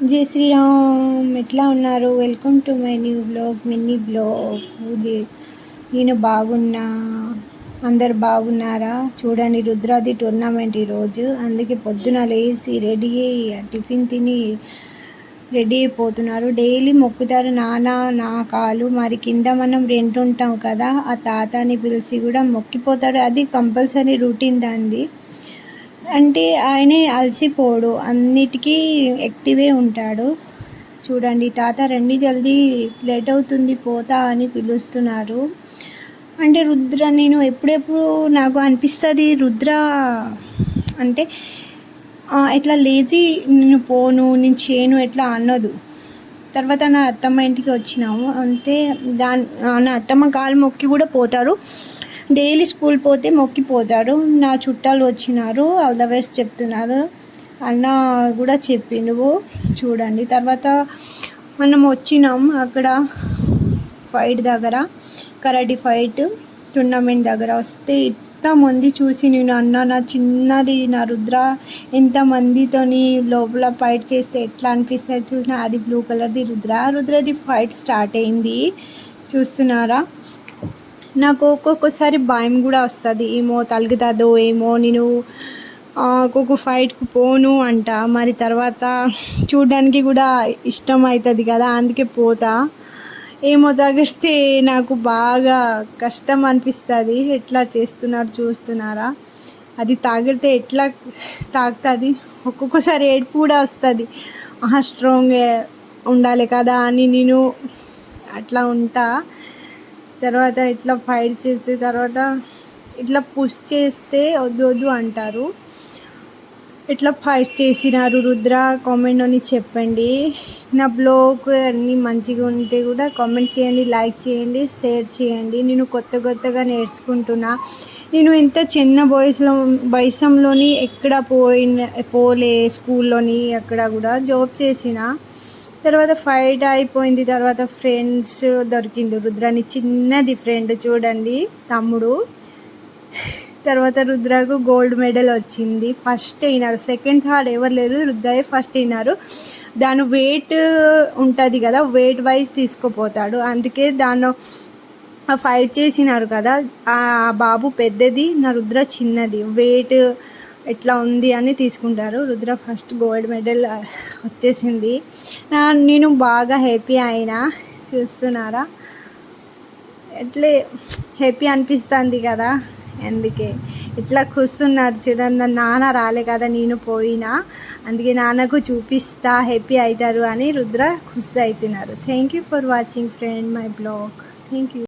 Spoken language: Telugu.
జై శ్రీరామ్. ఎట్లా ఉన్నారు? Welcome to my new blog, mini blog. నేను బాగున్నా, అందరు బాగున్నారా? చూడండి, రుద్రాది టోర్నమెంట్ ఈరోజు. అందుకే పొద్దున లేచి రెడీ అయ్యి టిఫిన్ తిని రెడీ అయిపోతున్నారు. డైలీ మొక్కుతారు నాన్న నా కాలు. మరి కింద మనం రెంట్ ఉంటాం కదా, ఆ తాతని పిలిచి కూడా మొక్కిపోతాడు. అది కంపల్సరీ రొటీన్ దాంది. అంటే ఆయనే అలసిపోడు, అన్నిటికీ యాక్టివే ఉంటాడు. చూడండి, తాత రండి జల్దీ, లేట్ అవుతుంది పోతా అని పిలుస్తున్నారు. అంటే రుద్ర, నేను ఎప్పుడెప్పుడు నాకు అనిపిస్తుంది రుద్ర అంటే ఇట్లా లేచి నేను పోను, నేను చేయను ఎట్లా అన్నదు. తర్వాత నా అత్తమ్మ ఇంటికి వచ్చినాము, అంతే. నా అత్తమ్మ కాలు మొక్కి కూడా పోతారు. డైలీ స్కూల్ పోతే మొక్కిపోతాడు. నా చుట్టాలు వచ్చినారు, ఆల్ ద బెస్ట్ చెప్తున్నారు. అన్న కూడా చెప్పిండు. చూడండి, తర్వాత మనం వచ్చినాం అక్కడ ఫైట్ దగ్గర, కరాటే ఫైట్ టోర్నమెంట్ దగ్గర వస్తే ఎంతమంది చూసి నేను అన్న నా చిన్నది నా రుద్ర ఎంతమందితోని లోపల ఫైట్ చేస్తే ఎట్లా అనిపిస్తుంది చూసిన. అది బ్లూ కలర్ది రుద్రది ఫైట్ స్టార్ట్ అయింది. చూస్తున్నారా? నాకు ఒక్కొక్కసారి భయం కూడా వస్తుంది, ఏమో తలుగుతుందో ఏమో, నేను ఒక్కొక్క ఫైట్కు పోను అంట. మరి తర్వాత చూడడానికి కూడా ఇష్టం అవుతుంది కదా, అందుకే పోతా. ఏమో తగిలితే నాకు బాగా కష్టం అనిపిస్తుంది. ఎట్లా చేస్తున్నారు చూస్తున్నారా? అది తాగితే ఎట్లా తాగుతుంది. ఒక్కొక్కసారి ఏడుపు కూడా వస్తుంది. స్ట్రాంగ్ ఉండాలి కదా అని నేను అట్లా ఉంటా. తర్వాత ఇట్లా ఫైట్ చేస్తే తర్వాత ఇట్లా పుష్ చేస్తే వద్దు అంటారు. ఇట్లా ఫైట్ చేసినారు రుద్ర, కామెంట్లోని చెప్పండి. నా బ్లాగ్ అన్నీ మంచిగా ఉంటే కూడా కామెంట్ చేయండి, లైక్ చేయండి, షేర్ చేయండి. నేను కొత్తగా నేర్చుకుంటున్నా. నేను ఇంత చిన్న వయసులోని ఎక్కడ పోలే, స్కూల్లోని అక్కడ కూడా జాబ్ చేసిన. తర్వాత ఫైట్ అయిపోయింది. తర్వాత ఫ్రెండ్స్ దొరికింది రుద్రాని, చిన్నది ఫ్రెండ్ చూడండి, తమ్ముడు. తర్వాత రుద్రకు గోల్డ్ మెడల్ వచ్చింది. ఫస్ట్ అయినారు, సెకండ్ థర్డ్ ఎవరు లేరు, రుద్రయే ఫస్ట్ అయినారు. దాని వెయిట్ ఉంటుంది కదా, వెయిట్ వైజ్ తీసుకుపోతాడు. అందుకే దాన్ని ఫైట్ చేసినారు కదా, ఆ బాబు పెద్దది, నా రుద్ర చిన్నది, వెయిట్ ఎట్లా ఉంది అని తీసుకుంటారు. రుద్ర ఫస్ట్ గోల్డ్ మెడల్ వచ్చేసింది. నేను బాగా హ్యాపీ అయినా. చూస్తున్నారా? ఎట్లే హ్యాపీ అనిపిస్తుంది కదా, అందుకే ఇట్లా కూర్చున్నారు చూడండి. నా నాన్న రాలే కదా, నేను పోయినా, అందుకే నాన్నకు చూపిస్తా, హ్యాపీ అవుతారు అని రుద్ర ఖుషి అవుతున్నారు. Thank you for watching friend my blog. Thank you.